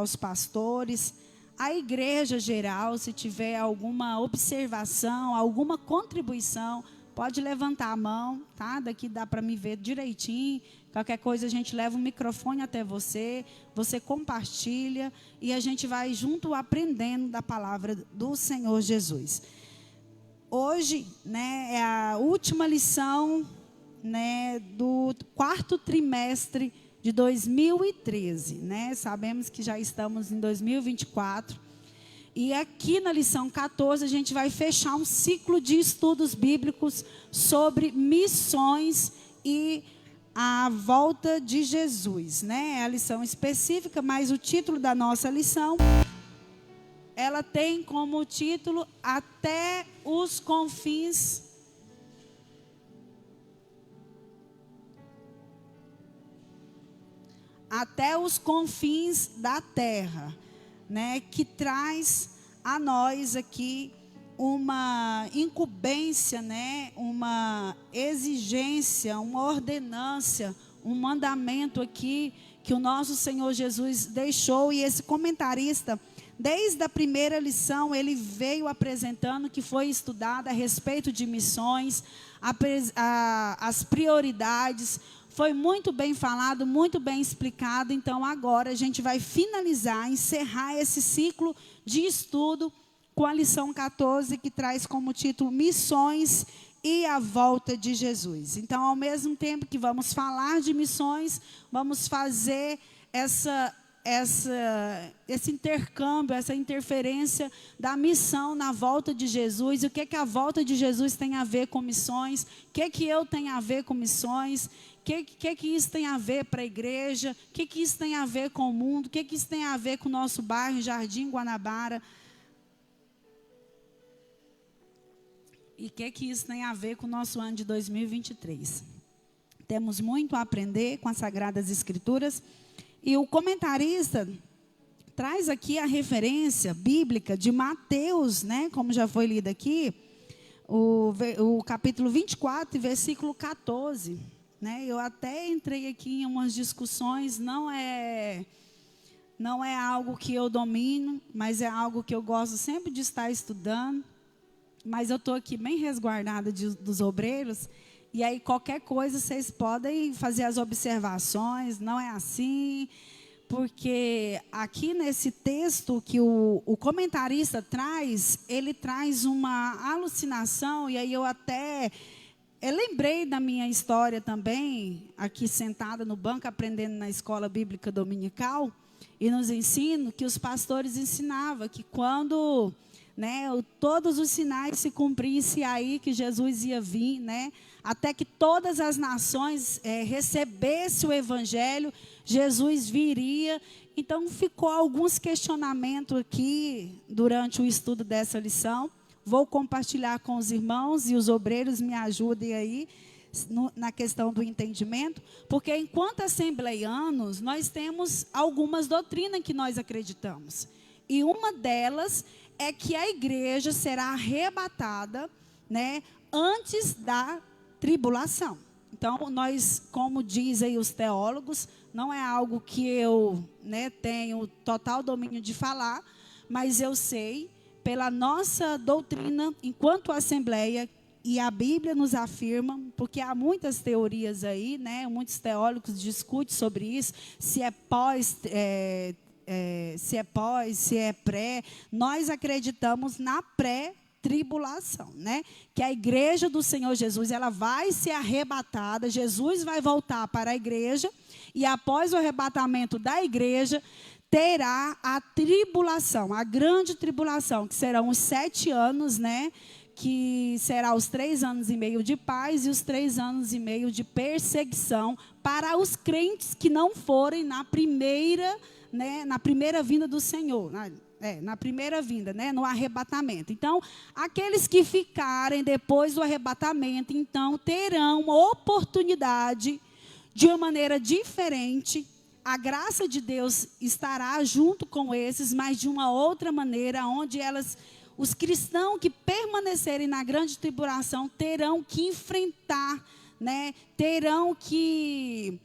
aos pastores, à igreja geral. Se tiver alguma observação, alguma contribuição, pode levantar a mão, tá? Daqui dá para me ver direitinho. Qualquer coisa a gente leva o microfone até você, você compartilha e a gente vai junto aprendendo da palavra do Senhor Jesus. Hoje, né, é a última lição, né, do 4º trimestre de 2013, né? Sabemos que já estamos em 2024. E aqui na lição 14 a gente vai fechar um ciclo de estudos bíblicos sobre missões e a volta de Jesus, né? É a lição específica, mas o título da nossa lição, ela tem como título Até os confins da terra, né? Que traz a nós aqui uma incumbência, né? Uma exigência, uma ordenância, um mandamento aqui que o nosso Senhor Jesus deixou. E esse comentarista, desde a primeira lição, ele veio apresentando que foi estudada a respeito de missões, as prioridades. Foi muito bem falado, muito bem explicado. Então agora a gente vai finalizar, encerrar esse ciclo de estudo com a lição 14, que traz como título Missões e a volta de Jesus. Então, ao mesmo tempo que vamos falar de missões, vamos fazer esse intercâmbio, essa interferência da missão na volta de Jesus. E o que a volta de Jesus tem a ver com missões? O que eu tenho a ver com missões? O que isso tem a ver para a igreja? O que isso tem a ver com o mundo? O que isso tem a ver com o nosso bairro, Jardim Guanabara? E o que isso tem a ver com o nosso ano de 2023? Temos muito a aprender com as Sagradas Escrituras. E o comentarista traz aqui a referência bíblica de Mateus, né? Como já foi lido aqui, o capítulo 24, versículo 14. Né? Eu até entrei aqui em umas discussões, não é algo que eu domino, mas é algo que eu gosto sempre de estar estudando. Mas eu estou aqui bem resguardada dos obreiros, e aí qualquer coisa vocês podem fazer as observações, não é assim, porque aqui nesse texto que o comentarista traz, ele traz uma alucinação, e aí eu lembrei da minha história também, aqui sentada no banco, aprendendo na escola bíblica dominical, e nos ensino que os pastores ensinavam que quando... né, todos os sinais se cumprissem aí que Jesus ia vir, né, até que todas as nações recebessem o evangelho, Jesus viria. Então ficou alguns questionamentos aqui durante o estudo dessa lição. Vou compartilhar com os irmãos e os obreiros me ajudem aí na questão do entendimento, porque enquanto assembleianos nós temos algumas doutrinas que nós acreditamos, e uma delas é que a igreja será arrebatada, né, antes da tribulação. Então, nós, como dizem os teólogos, não é algo que eu, né, tenho total domínio de falar, mas eu sei, pela nossa doutrina, enquanto assembleia, e a Bíblia nos afirma, porque há muitas teorias aí, né, muitos teólogos discutem sobre isso, se é pós, se é pré. Nós acreditamos na pré-tribulação, né? Que a igreja do Senhor Jesus, ela vai ser arrebatada, Jesus vai voltar para a igreja, e após o arrebatamento da igreja, terá a tribulação, a grande tribulação, que serão os 7 anos, né? Que será os 3 anos e meio de paz e os 3 anos e meio de perseguição para os crentes que não forem na primeira, né, na primeira vinda do Senhor, na primeira vinda, né, no arrebatamento. Então, aqueles que ficarem depois do arrebatamento, então, terão uma oportunidade de uma maneira diferente. A graça de Deus estará junto com esses, mas de uma outra maneira, onde os cristãos que permanecerem na grande tribulação terão que enfrentar, né, terão que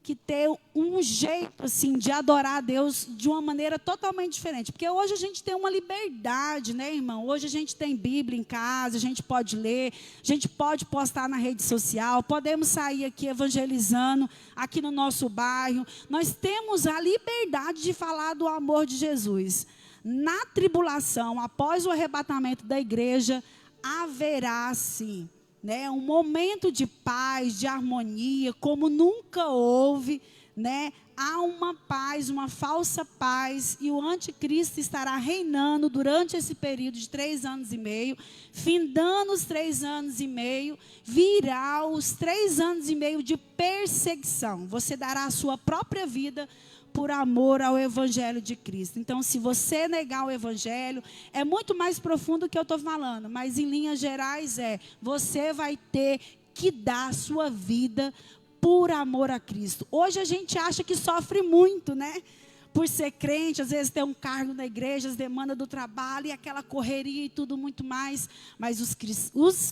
que ter um jeito assim de adorar a Deus de uma maneira totalmente diferente. Porque hoje a gente tem uma liberdade, né, irmão? Hoje a gente tem Bíblia em casa, a gente pode ler, a gente pode postar na rede social, podemos sair aqui evangelizando aqui no nosso bairro. Nós temos a liberdade de falar do amor de Jesus. Na tribulação, após o arrebatamento da igreja, haverá sim, né, um momento de paz, de harmonia, como nunca houve, né? Há uma paz, uma falsa paz, e o anticristo estará reinando durante esse período de 3 anos e meio. Findando os 3 anos e meio, virá os 3 anos e meio de perseguição. Você dará a sua própria vida por amor ao Evangelho de Cristo. Então, se você negar o Evangelho, é muito mais profundo do que eu estou falando, mas em linhas gerais você vai ter que dar a sua vida por amor a Cristo. Hoje a gente acha que sofre muito, né? Por ser crente, às vezes tem um cargo na igreja, as demandas do trabalho e aquela correria e tudo muito mais. Mas os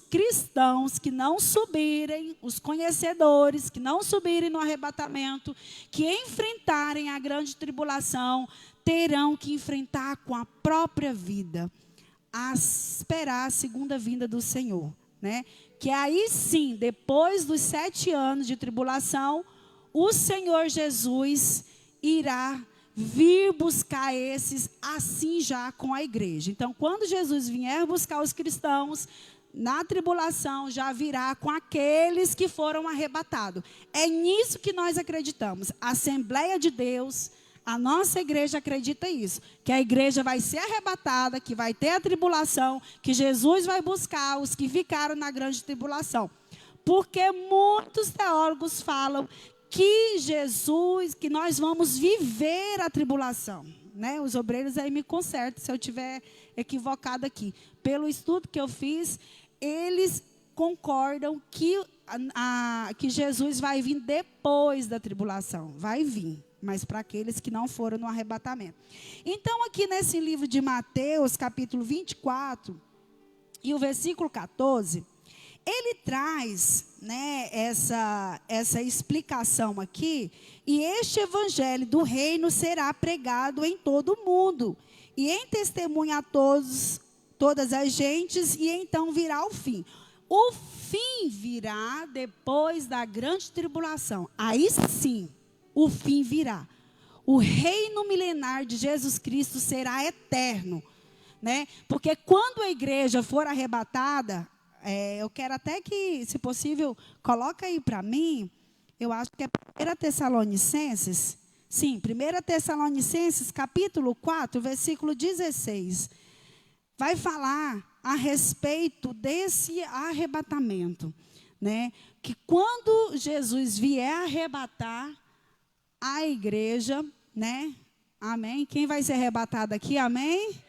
cristãos que não subirem, os conhecedores que não subirem no arrebatamento, que enfrentarem a grande tribulação, terão que enfrentar com a própria vida, a esperar a segunda vinda do Senhor, né? Que aí sim, depois dos 7 anos de tribulação, o Senhor Jesus irá vir buscar esses, assim já com a igreja. Então, quando Jesus vier buscar os cristãos, na tribulação já virá com aqueles que foram arrebatados. É nisso que nós acreditamos. A Assembleia de Deus, a nossa igreja acredita isso. Que a igreja vai ser arrebatada, que vai ter a tribulação, que Jesus vai buscar os que ficaram na grande tribulação. Porque muitos teólogos falam que Jesus, que nós vamos viver a tribulação, né? Os obreiros aí me consertam se eu estiver equivocado aqui. Pelo estudo que eu fiz, eles concordam que Jesus vai vir depois da tribulação. Vai vir, mas para aqueles que não foram no arrebatamento. Então, aqui nesse livro de Mateus, capítulo 24, e o versículo 14... ele traz, né, essa explicação aqui, e este evangelho do reino será pregado em todo o mundo, e em testemunha a todas as gentes, e então virá o fim. O fim virá depois da grande tribulação. Aí sim, o fim virá. O reino milenar de Jesus Cristo será eterno, né? Porque quando a igreja for arrebatada, eu quero até que, se possível, coloca aí para mim, eu acho que é 1 Tessalonicenses, sim, 1 Tessalonicenses, capítulo 4, versículo 16, vai falar a respeito desse arrebatamento, né? Que quando Jesus vier arrebatar a igreja, né? Amém? Quem vai ser arrebatado aqui? Amém?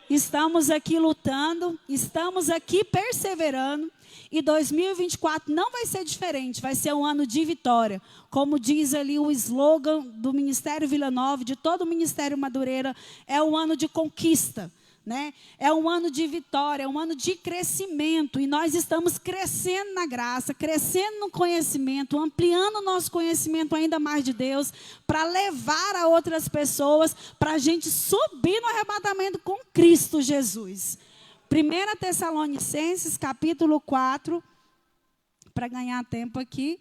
Estamos aqui lutando, estamos aqui perseverando, e 2024 não vai ser diferente, vai ser um ano de vitória. Como diz ali o slogan do Ministério Vila Nova, de todo o Ministério Madureira, é um ano de conquista, né? É um ano de vitória, é um ano de crescimento, e nós estamos crescendo na graça, crescendo no conhecimento, ampliando o nosso conhecimento ainda mais de Deus, para levar a outras pessoas, para a gente subir no arrebatamento com Cristo Jesus. 1 Tessalonicenses, capítulo 4, para ganhar tempo aqui,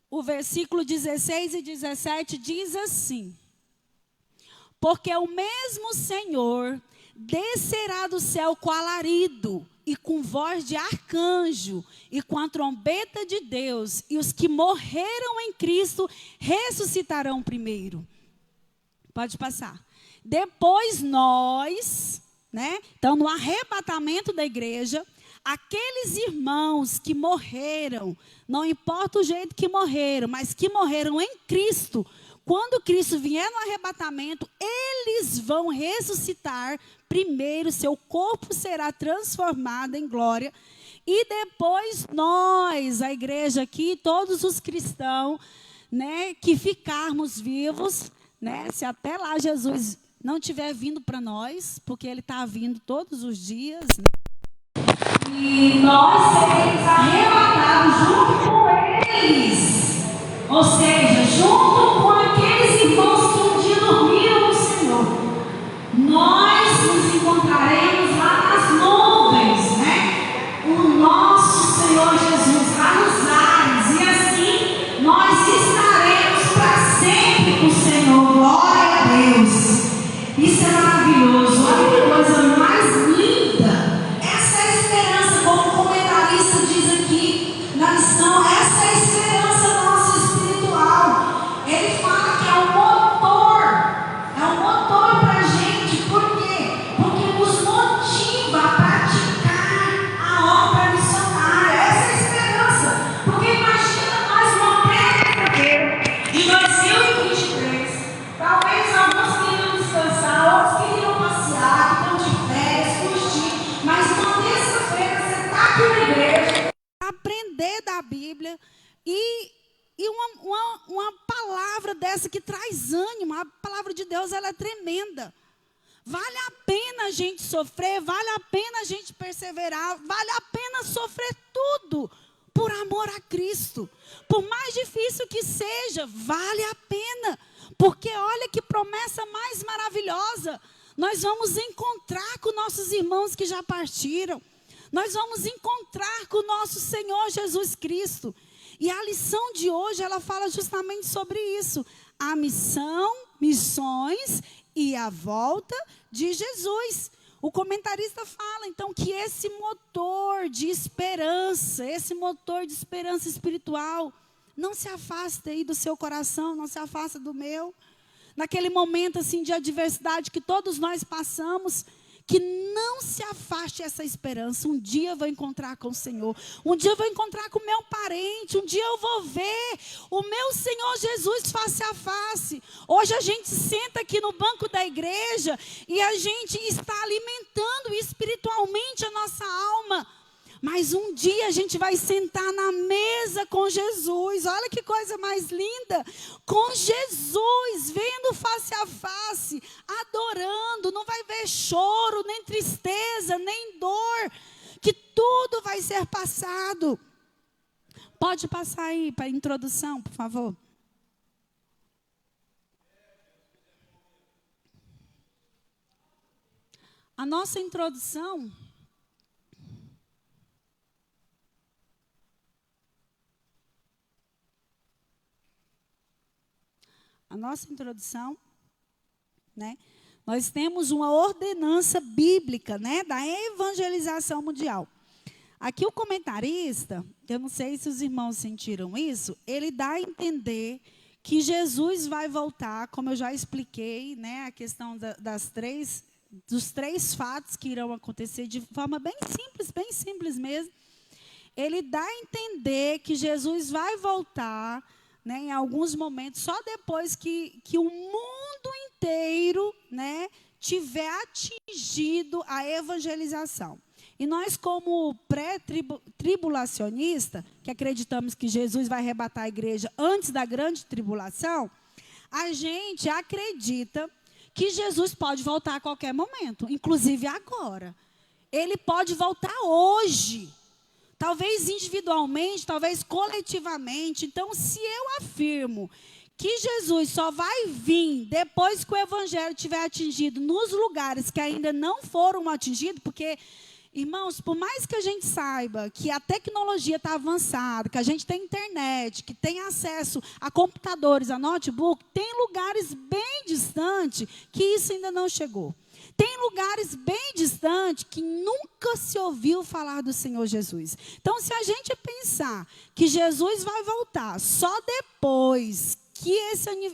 o versículo 16 e 17 diz assim: porque o mesmo Senhor descerá do céu com alarido, e com voz de arcanjo, e com a trombeta de Deus, e os que morreram em Cristo ressuscitarão primeiro. Pode passar. Depois nós, né? Então, no arrebatamento da igreja, aqueles irmãos que morreram, não importa o jeito que morreram, mas que morreram em Cristo, quando Cristo vier no arrebatamento, eles vão ressuscitar primeiro, seu corpo será transformado em glória, e depois nós, a igreja aqui, todos os cristãos, né, que ficarmos vivos, né, se até lá Jesus não tiver vindo para nós, porque Ele está vindo todos os dias, né? E nós seremos arrebatados junto com eles. Ou seja, junto com aqueles irmãos que um dia dormiram no Senhor. Nós nos encontraremos lá nas nuvens, né? O nosso Senhor Jesus lá nos ares. E assim nós estaremos para sempre com o Senhor. Glória a Deus. Isso é maravilhoso. Olha que coisa mais linda. Essa é a esperança, como o comentarista diz aqui na lição. Essa é a esperança nossa espiritual. Ele fala que é um motor para a gente. Por quê? Porque nos motiva a praticar a obra missionária. Essa é a esperança. Porque imagina nós morrendo em 2023. Talvez alguns queriam descansar, outros queriam passear, estão de férias, curtir. Mas uma terça-feira você está aqui na igreja. Aprender da Bíblia e uma palavra dessa que traz ânimo. A palavra de Deus, ela é tremenda. Vale a pena a gente sofrer, vale a pena a gente perseverar, vale a pena sofrer tudo por amor a Cristo. Por mais difícil que seja, vale a pena. Porque olha que promessa mais maravilhosa. Nós vamos encontrar com nossos irmãos que já partiram. Nós vamos encontrar com o nosso Senhor Jesus Cristo. E a lição de hoje, ela fala justamente sobre isso. A missão, missões e a volta de Jesus. O comentarista fala, então, que esse motor de esperança espiritual, não se afasta aí do seu coração, não se afasta do meu. Naquele momento, assim, de adversidade que todos nós passamos, que não se afaste essa esperança. Um dia eu vou encontrar com o Senhor. Um dia eu vou encontrar com o meu parente. Um dia eu vou ver o meu Senhor Jesus face a face. Hoje a gente senta aqui no banco da igreja e a gente está alimentando espiritualmente a nossa alma. Mas um dia a gente vai sentar na mesa com Jesus. Olha que coisa mais linda. Com Jesus, vendo face a face, adorando. Não vai ver choro, nem tristeza, nem dor. Que tudo vai ser passado. Pode passar aí para a introdução, por favor. A nossa introdução... A nossa introdução, né? Nós temos uma ordenança bíblica, né, da evangelização mundial. Aqui o comentarista, eu não sei se os irmãos sentiram isso, ele dá a entender que Jesus vai voltar, como eu já expliquei, né, a questão dos três fatos que irão acontecer de forma bem simples mesmo. Ele dá a entender que Jesus vai voltar, né, em alguns momentos, só depois que o mundo inteiro, né, tiver atingido a evangelização. E nós, como pré-tribulacionista, que acreditamos que Jesus vai arrebatar a igreja antes da grande tribulação, a gente acredita que Jesus pode voltar a qualquer momento, inclusive agora. Ele pode voltar hoje. Talvez individualmente, talvez coletivamente. Então, se eu afirmo que Jesus só vai vir depois que o evangelho tiver atingido nos lugares que ainda não foram atingidos, porque, irmãos, por mais que a gente saiba que a tecnologia está avançada, que a gente tem internet, que tem acesso a computadores, a notebook, tem lugares bem distantes que isso ainda não chegou. Tem lugares bem distantes que nunca se ouviu falar do Senhor Jesus. Então, se a gente pensar que Jesus vai voltar só depois que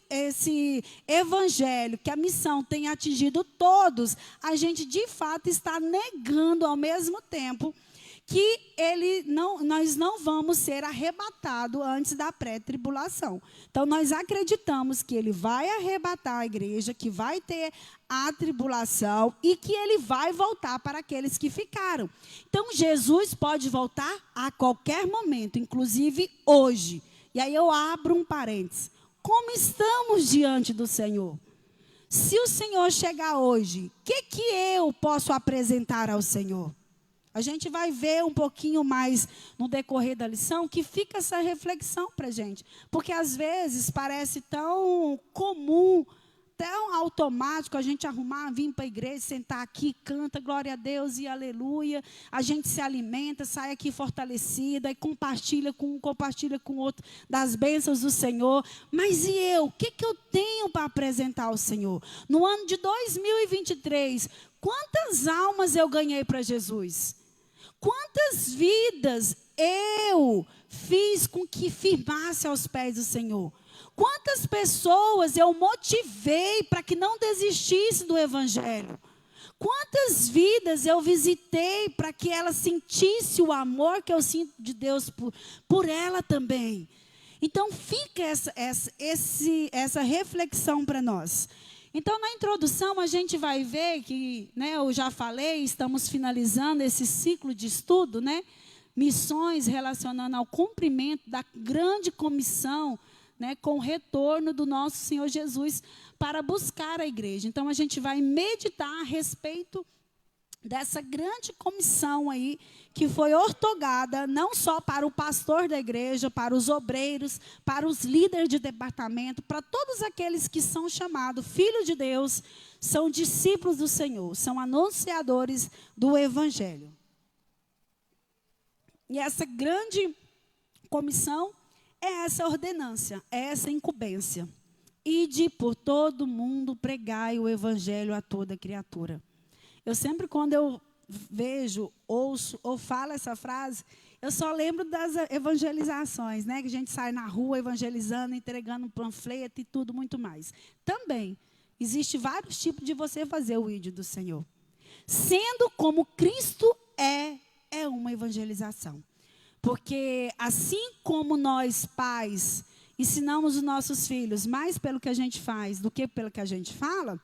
esse evangelho, que a missão tenha atingido todos, a gente de fato está negando ao mesmo tempo que nós não vamos ser arrebatados antes da pré-tribulação. Então, nós acreditamos que ele vai arrebatar a igreja, que vai ter a tribulação e que ele vai voltar para aqueles que ficaram. Então, Jesus pode voltar a qualquer momento, inclusive hoje. E aí eu abro um parênteses. Como estamos diante do Senhor? Se o Senhor chegar hoje, o que eu posso apresentar ao Senhor? A gente vai ver um pouquinho mais no decorrer da lição que fica essa reflexão para a gente. Porque às vezes parece tão comum, tão automático a gente arrumar, vir para a igreja, sentar aqui, canta, glória a Deus e aleluia. A gente se alimenta, sai aqui fortalecida e compartilha com um, compartilha com o outro das bênçãos do Senhor. Mas e eu? O que eu tenho para apresentar ao Senhor? No ano de 2023, quantas almas eu ganhei para Jesus? Quantas vidas eu fiz com que firmasse aos pés do Senhor? Quantas pessoas eu motivei para que não desistisse do Evangelho? Quantas vidas eu visitei para que ela sentisse o amor que eu sinto de Deus por ela também? Então fica essa reflexão para nós. Então, na introdução, a gente vai ver que, né, eu já falei, estamos finalizando esse ciclo de estudo, né? Missões relacionando ao cumprimento da grande comissão, né, com o retorno do nosso Senhor Jesus para buscar a igreja. Então, a gente vai meditar a respeito dessa grande comissão aí, que foi ortogada não só para o pastor da igreja, para os obreiros, para os líderes de departamento, para todos aqueles que são chamados filhos de Deus, são discípulos do Senhor, são anunciadores do Evangelho. E essa grande comissão é essa ordenância, é essa incumbência. Ide por todo mundo, pregai o Evangelho a toda criatura. Eu sempre, quando eu vejo, ouço ou falo essa frase, eu só lembro das evangelizações, né? Que a gente sai na rua evangelizando, entregando um panfleto e tudo muito mais. Também, existe vários tipos de você fazer o ídolo do Senhor. Sendo como Cristo é uma evangelização. Porque assim como nós, pais, ensinamos os nossos filhos mais pelo que a gente faz do que pelo que a gente fala,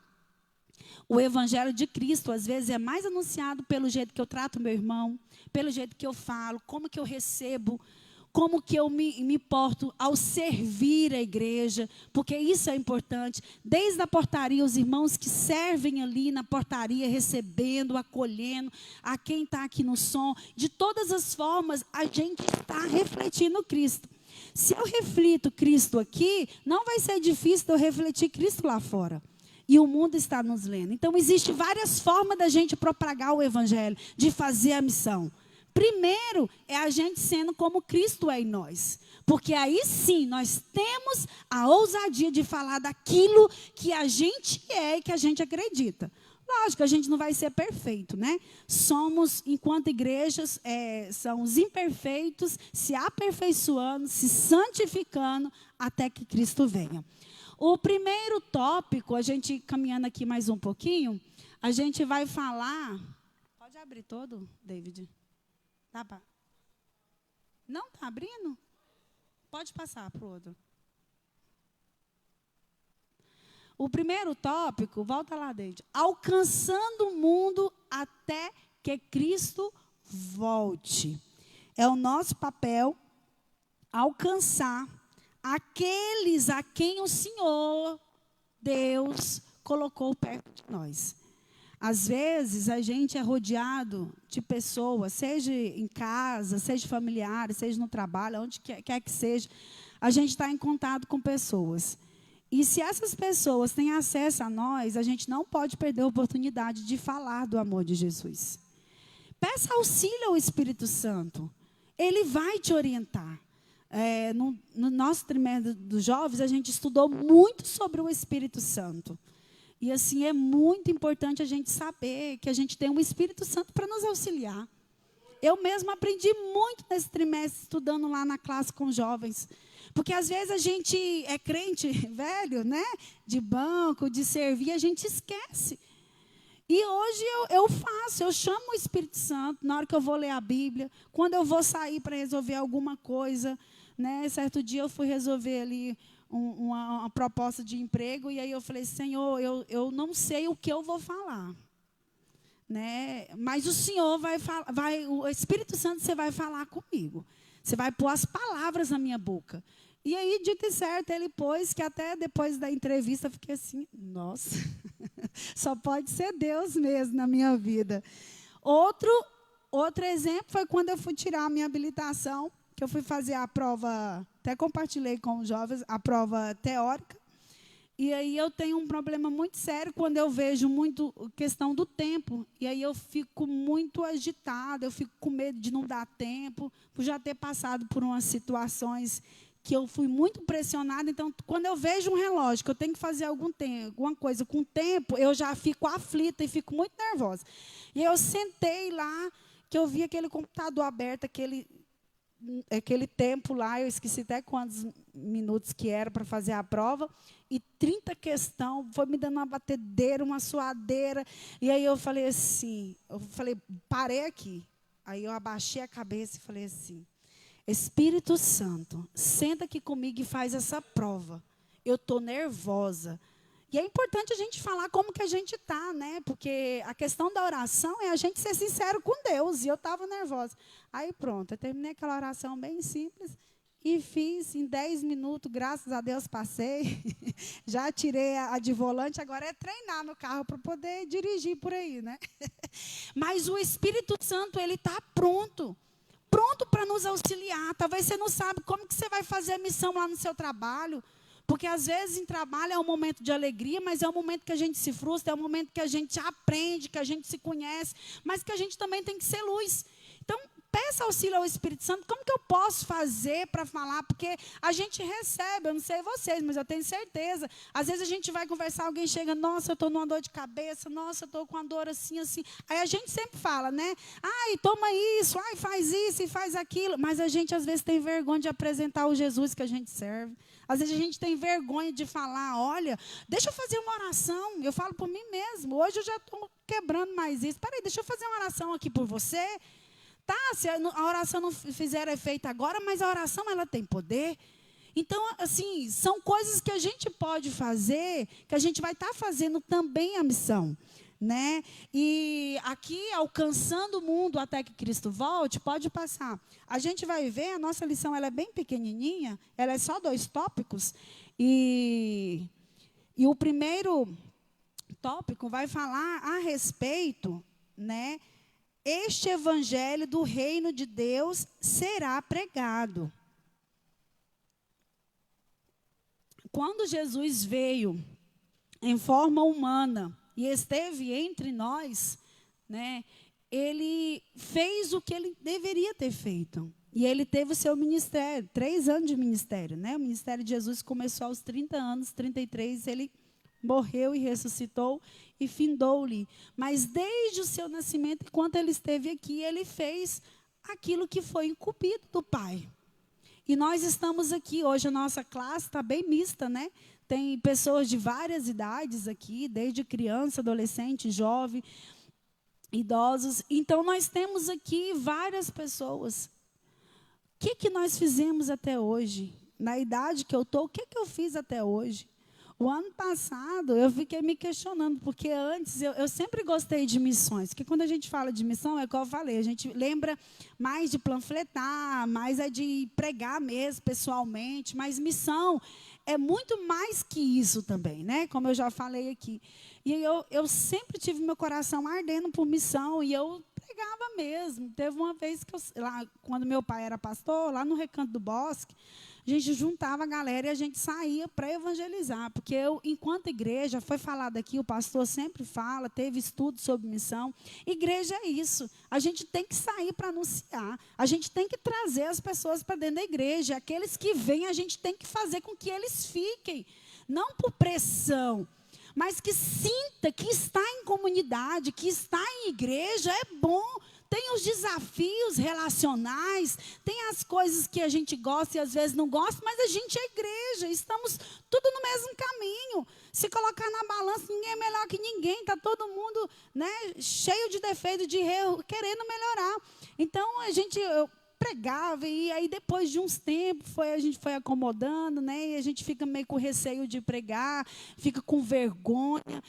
o Evangelho de Cristo, às vezes, é mais anunciado pelo jeito que eu trato meu irmão, pelo jeito que eu falo, como que eu recebo, como que eu me porto ao servir a igreja, porque isso é importante. Desde a portaria, os irmãos que servem ali na portaria, recebendo, acolhendo, a quem está aqui no som, de todas as formas, a gente está refletindo Cristo. Se eu reflito Cristo aqui, não vai ser difícil eu refletir Cristo lá fora. E o mundo está nos lendo. Então, existem várias formas da gente propagar o Evangelho, de fazer a missão. Primeiro, é a gente sendo como Cristo é em nós. Porque aí sim, nós temos a ousadia de falar daquilo que a gente é e que a gente acredita. Lógico, a gente não vai ser perfeito, né? Somos, enquanto igrejas, somos imperfeitos, se aperfeiçoando, se santificando, até que Cristo venha. O primeiro tópico, a gente caminhando aqui mais um pouquinho, a gente vai falar... Pode abrir todo, David? Tá, pá. Não está abrindo? Pode passar para o outro. O primeiro tópico, volta lá, David. Alcançando o mundo até que Cristo volte. É o nosso papel alcançar aqueles a quem o Senhor, Deus, colocou perto de nós. Às vezes, a gente é rodeado de pessoas, seja em casa, seja familiares, seja no trabalho, onde quer que seja, a gente está em contato com pessoas. E se essas pessoas têm acesso a nós, a gente não pode perder a oportunidade de falar do amor de Jesus. Peça auxílio ao Espírito Santo. Ele vai te orientar. No nosso trimestre dos jovens, a gente estudou muito sobre o Espírito Santo. E assim, é muito importante a gente saber que a gente tem um Espírito Santo para nos auxiliar. Eu mesma aprendi muito nesse trimestre, estudando lá na classe com jovens. Porque às vezes a gente é crente velho, né? De banco, de servir, a gente esquece. E hoje eu chamo o Espírito Santo na hora que eu vou ler a Bíblia, quando eu vou sair para resolver alguma coisa, né? Certo dia eu fui resolver ali uma proposta de emprego, e aí eu falei, Senhor, eu não sei o que eu vou falar, né? Mas o Senhor o Espírito Santo, você vai falar comigo. Você vai pôr as palavras na minha boca. E aí, dito e certo, ele pôs, que até depois da entrevista eu fiquei assim, nossa, só pode ser Deus mesmo na minha vida. Outro Outro exemplo foi quando eu fui tirar a minha habilitação, que eu fui fazer a prova, até compartilhei com os jovens, a prova teórica. E aí eu tenho um problema muito sério quando eu vejo muito questão do tempo. E aí eu fico muito agitada, eu fico com medo de não dar tempo, por já ter passado por umas situações que eu fui muito pressionada. Então, quando eu vejo um relógio, que eu tenho que fazer alguma coisa com tempo, eu já fico aflita e fico muito nervosa. E eu sentei lá, que eu vi aquele computador aberto, aquele tempo lá, eu esqueci até quantos minutos que era para fazer a prova, e 30 questões, foi me dando uma batedeira, uma suadeira, e aí eu falei assim, parei aqui. Aí eu abaixei a cabeça e falei assim, Espírito Santo, senta aqui comigo e faz essa prova. Eu estou nervosa. E é importante a gente falar como que a gente está, né? Porque a questão da oração é a gente ser sincero com Deus. E eu estava nervosa. Aí pronto, eu terminei aquela oração bem simples e fiz em 10 minutos, graças a Deus passei. Já tirei a de volante, agora é treinar no carro para poder dirigir por aí, né? Mas o Espírito Santo, ele está pronto para nos auxiliar. Talvez você não sabe como que você vai fazer a missão lá no seu trabalho. Porque, às vezes, em trabalho é um momento de alegria, mas é um momento que a gente se frustra, é um momento que a gente aprende, que a gente se conhece, mas que a gente também tem que ser luz. Então, peça auxílio ao Espírito Santo. Como que eu posso fazer para falar? Porque a gente recebe, eu não sei vocês, mas eu tenho certeza. Às vezes a gente vai conversar, alguém chega, nossa, eu estou numa dor de cabeça, nossa, eu estou com uma dor assim, assim. Aí a gente sempre fala, né? Ai, toma isso, ai, faz isso e faz aquilo. Mas a gente, às vezes, tem vergonha de apresentar o Jesus que a gente serve. Às vezes a gente tem vergonha de falar, olha, deixa eu fazer uma oração. Eu falo por mim mesmo. Hoje eu já estou quebrando mais isso. Peraí, deixa eu fazer uma oração aqui por você. Tá, se a oração não fizer efeito agora, mas a oração ela tem poder. Então, assim, são coisas que a gente pode fazer, que a gente vai estar fazendo também a missão, né? E aqui, alcançando o mundo até que Cristo volte, pode passar. A gente vai ver, a nossa lição ela é bem pequenininha, ela é só 2 tópicos. E o primeiro tópico vai falar a respeito, né? Este evangelho do reino de Deus será pregado. Quando Jesus veio em forma humana e esteve entre nós, né, ele fez o que ele deveria ter feito. E ele teve o seu ministério, 3 anos de ministério, né? O ministério de Jesus começou aos 30 anos, 33, ele morreu e ressuscitou e findou-lhe. Mas desde o seu nascimento, enquanto ele esteve aqui, ele fez aquilo que foi incumbido do Pai. E nós estamos aqui, hoje a nossa classe está bem mista, né? Tem pessoas de várias idades aqui, desde criança, adolescente, jovem, idosos. Então, nós temos aqui várias pessoas. O que nós fizemos até hoje? Na idade que eu estou, o que eu fiz até hoje? O ano passado, eu fiquei me questionando, porque antes eu sempre gostei de missões. Porque quando a gente fala de missão, é como eu falei, a gente lembra mais de panfletar, mais é de pregar mesmo, pessoalmente. Mas missão é muito mais que isso também, né? Como eu já falei aqui. E eu sempre tive meu coração ardendo por missão, e eu pregava mesmo. Teve uma vez que, lá, quando meu pai era pastor, lá no Recanto do Bosque, a gente juntava a galera e a gente saía para evangelizar. Porque enquanto igreja, foi falado aqui, o pastor sempre fala, teve estudo sobre missão. Igreja é isso. A gente tem que sair para anunciar. A gente tem que trazer as pessoas para dentro da igreja. Aqueles que vêm, a gente tem que fazer com que eles fiquem. Não por pressão, mas que sinta que está em comunidade, que está em igreja, é bom. Tem os desafios relacionais, tem as coisas que a gente gosta e às vezes não gosta, mas a gente é igreja, estamos tudo no mesmo caminho. Se colocar na balança, ninguém é melhor que ninguém, está todo mundo, né, cheio de defeito, de erro, querendo melhorar. Então, eu pregava, e aí depois de uns tempos a gente foi acomodando, né? E a gente fica meio com receio de pregar, fica com vergonha.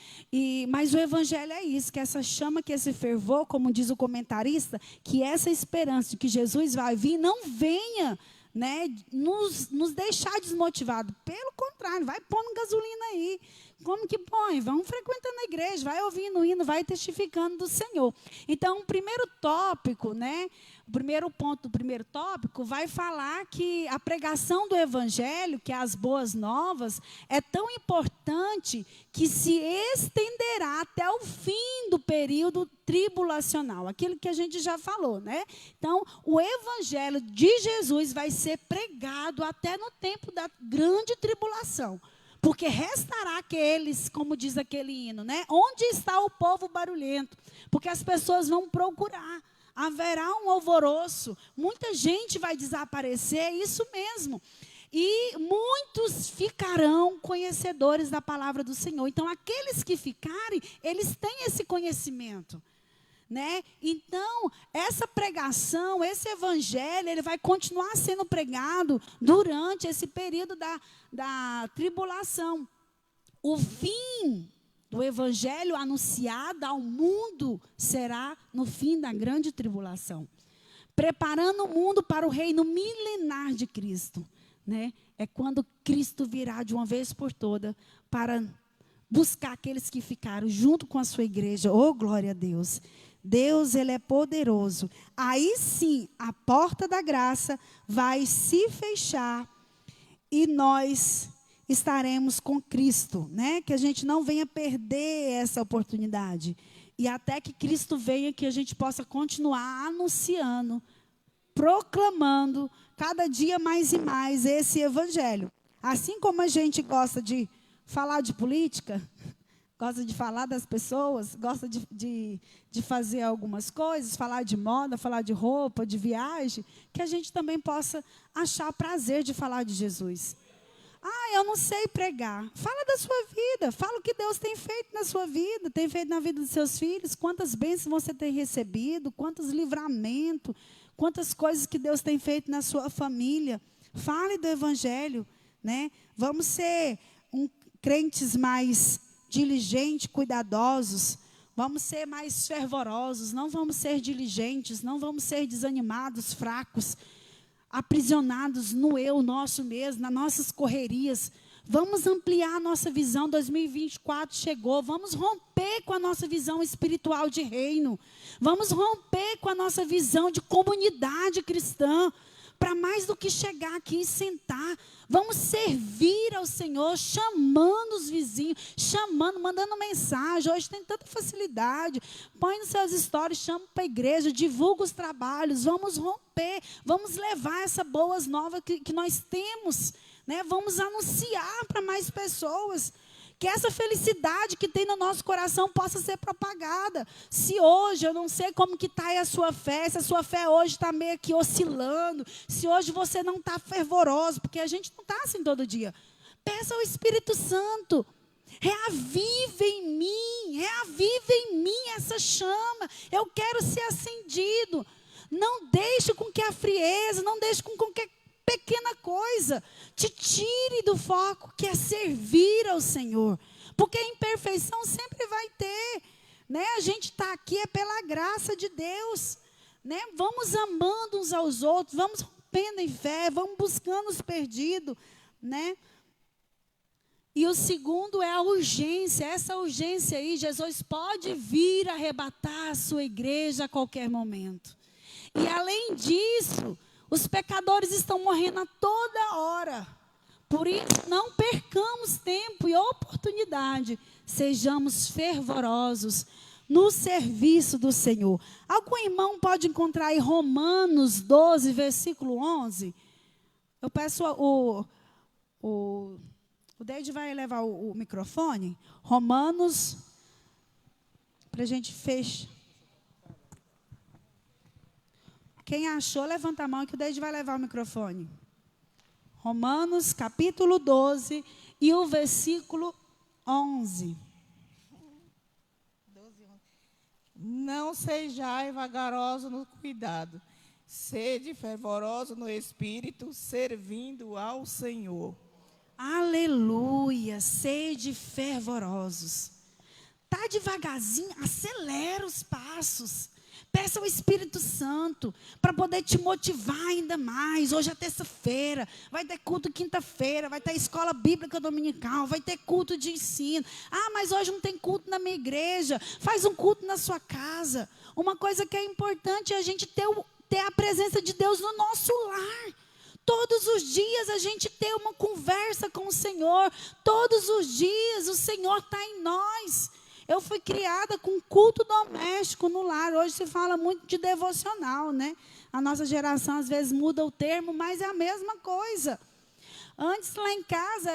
Mas o evangelho é isso, que essa chama, que esse fervor, como diz o comentarista, que essa esperança de que Jesus vai vir não venha né, nos deixar desmotivados. Pelo contrário, vai pondo gasolina aí. Como que põe? Vamos frequentando a igreja, vai ouvindo o hino, vai testificando do Senhor. Então, o primeiro tópico, né, o primeiro ponto do primeiro tópico vai falar que a pregação do evangelho, que é as boas novas, é tão importante que se estenderá até o fim do período tribulacional, aquilo que a gente já falou, né? Então, o evangelho de Jesus vai ser pregado até no tempo da grande tribulação. Porque restará aqueles, como diz aquele hino, né? Onde está o povo barulhento? Porque as pessoas vão procurar. Haverá um alvoroço. Muita gente vai desaparecer, é isso mesmo. E muitos ficarão conhecedores da palavra do Senhor. Então, aqueles que ficarem, eles têm esse conhecimento. Né? Então, essa pregação, esse evangelho, ele vai continuar sendo pregado durante esse período da tribulação. O fim do evangelho anunciado ao mundo será no fim da grande tribulação. Preparando o mundo para o reino milenar de Cristo. Né? É quando Cristo virá de uma vez por todas para buscar aqueles que ficaram junto com a sua igreja. Oh, glória a Deus! Deus, Ele é poderoso. Aí sim, a porta da graça vai se fechar e nós estaremos com Cristo, né? Que a gente não venha perder essa oportunidade. E até que Cristo venha, que a gente possa continuar anunciando, proclamando, cada dia mais e mais esse evangelho. Assim como a gente gosta de falar de política, gosta de falar das pessoas, gosta de fazer algumas coisas, falar de moda, falar de roupa, de viagem, que a gente também possa achar prazer de falar de Jesus. Ah, eu não sei pregar. Fala da sua vida, fala o que Deus tem feito na sua vida, tem feito na vida dos seus filhos, quantas bênçãos você tem recebido, quantos livramentos, quantas coisas que Deus tem feito na sua família. Fale do evangelho, né? Vamos ser crentes mais diligentes, cuidadosos, vamos ser mais fervorosos, não vamos ser diligentes, não vamos ser desanimados, fracos, aprisionados no eu nosso mesmo, nas nossas correrias. Vamos ampliar a nossa visão. 2024 chegou, vamos romper com a nossa visão espiritual de reino, vamos romper com a nossa visão de comunidade cristã, para mais do que chegar aqui e sentar, vamos servir ao Senhor, chamando os vizinhos, chamando, mandando mensagem. Hoje tem tanta facilidade, põe nos seus stories, chama para a igreja, divulga os trabalhos, vamos romper, vamos levar essa boas novas que nós temos, né? Vamos anunciar para mais pessoas, que essa felicidade que tem no nosso coração possa ser propagada. Se hoje, eu não sei como que está aí a sua fé, se a sua fé hoje está meio que oscilando, se hoje você não está fervoroso, porque a gente não está assim todo dia. Peça ao Espírito Santo, reavive em mim essa chama, eu quero ser acendido. Não deixe com que a frieza, não deixe com qualquer pequena coisa te tire do foco, que é servir ao Senhor, porque a imperfeição sempre vai ter, né? A gente está aqui é pela graça de Deus, né? Vamos amando uns aos outros, vamos rompendo em fé, vamos buscando os perdidos, né? E o segundo é a urgência. Essa urgência aí, Jesus pode vir arrebatar a sua igreja a qualquer momento. E além disso, os pecadores estão morrendo a toda hora. Por isso, não percamos tempo e oportunidade. Sejamos fervorosos no serviço do Senhor. Algum irmão pode encontrar aí Romanos 12, versículo 11? Eu peço o David vai levar o microfone. Romanos, para a gente fechar. Quem achou, levanta a mão que o David vai levar o microfone. Romanos, capítulo 12 e o versículo 11. Não sejais vagarosos no cuidado, sede fervoroso no espírito, servindo ao Senhor. Aleluia, sede fervorosos. Tá devagarzinho, acelera os passos. Peça ao Espírito Santo para poder te motivar ainda mais. Hoje é terça-feira, vai ter culto quinta-feira, vai ter escola bíblica dominical, vai ter culto de ensino. Ah, mas hoje não tem culto na minha igreja. Faz um culto na sua casa. Uma coisa que é importante é a gente ter a presença de Deus no nosso lar. Todos os dias a gente ter uma conversa com o Senhor. Todos os dias o Senhor está em nós. Eu fui criada com culto doméstico no lar. Hoje se fala muito de devocional, né? A nossa geração às vezes muda o termo, mas é a mesma coisa. Antes lá em casa,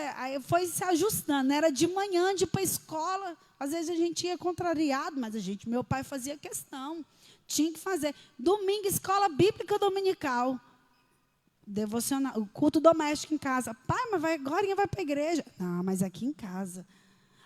foi se ajustando. Era de manhã, de ir para a escola. Às vezes a gente ia contrariado, mas meu pai fazia questão. Tinha que fazer. Domingo, escola bíblica dominical. Devocional, o culto doméstico em casa. Pai, mas agora vai para a igreja. Não, mas aqui em casa.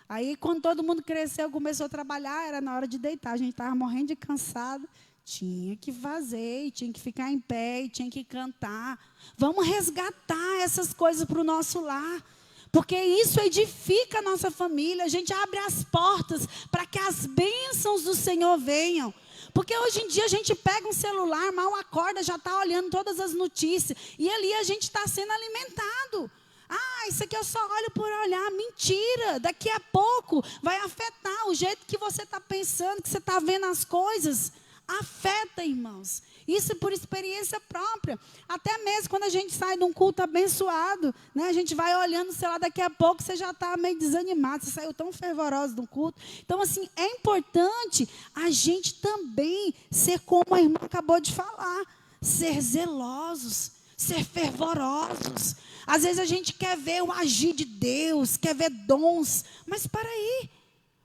Aí, quando todo mundo cresceu, começou a trabalhar, era na hora de deitar. A gente estava morrendo de cansado. Tinha que fazer, tinha que ficar em pé, tinha que cantar. Vamos resgatar essas coisas para o nosso lar. Porque isso edifica a nossa família. A gente abre as portas para que as bênçãos do Senhor venham. Porque hoje em dia a gente pega um celular, mal acorda, já está olhando todas as notícias. E ali a gente está sendo alimentado. Ah, isso aqui eu só olho por olhar. Mentira, daqui a pouco vai afetar o jeito que você está pensando, que você está vendo as coisas. Afeta, irmãos. Isso é por experiência própria. Até mesmo quando a gente sai de um culto abençoado, né, a gente vai olhando, sei lá, daqui a pouco você já está meio desanimado. Você saiu tão fervoroso do culto. Então, assim, é importante a gente também ser como a irmã acabou de falar. Ser zelosos, ser fervorosos. Às vezes a gente quer ver o agir de Deus, quer ver dons. Mas para aí,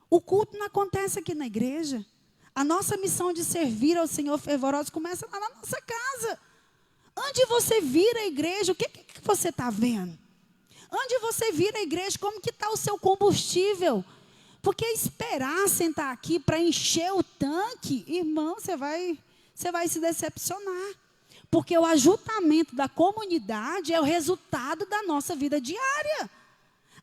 o culto não acontece aqui na igreja. A nossa missão de servir ao Senhor fervoroso começa lá na nossa casa. Onde você vira a igreja, o que você está vendo? Onde você vira a igreja, como que está o seu combustível? Porque esperar sentar aqui para encher o tanque, irmão, você vai se decepcionar. Porque o ajuntamento da comunidade é o resultado da nossa vida diária.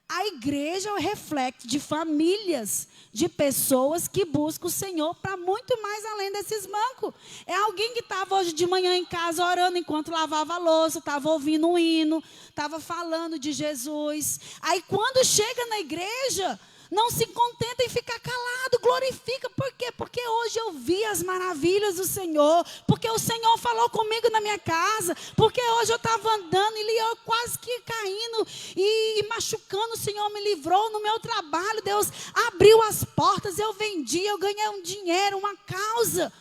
A igreja é o reflexo de famílias, de pessoas que buscam o Senhor para muito mais além desses bancos. É alguém que estava hoje de manhã em casa orando enquanto lavava a louça, estava ouvindo um hino, estava falando de Jesus. Aí quando chega na igreja, não se contenta em ficar calado, glorifica. Por quê? Porque hoje eu vi as maravilhas do Senhor. Porque o Senhor falou comigo na minha casa. Porque hoje eu estava andando e eu quase que caindo e machucando. O Senhor me livrou no meu trabalho. Deus abriu as portas, eu vendi, eu ganhei um dinheiro, uma causa.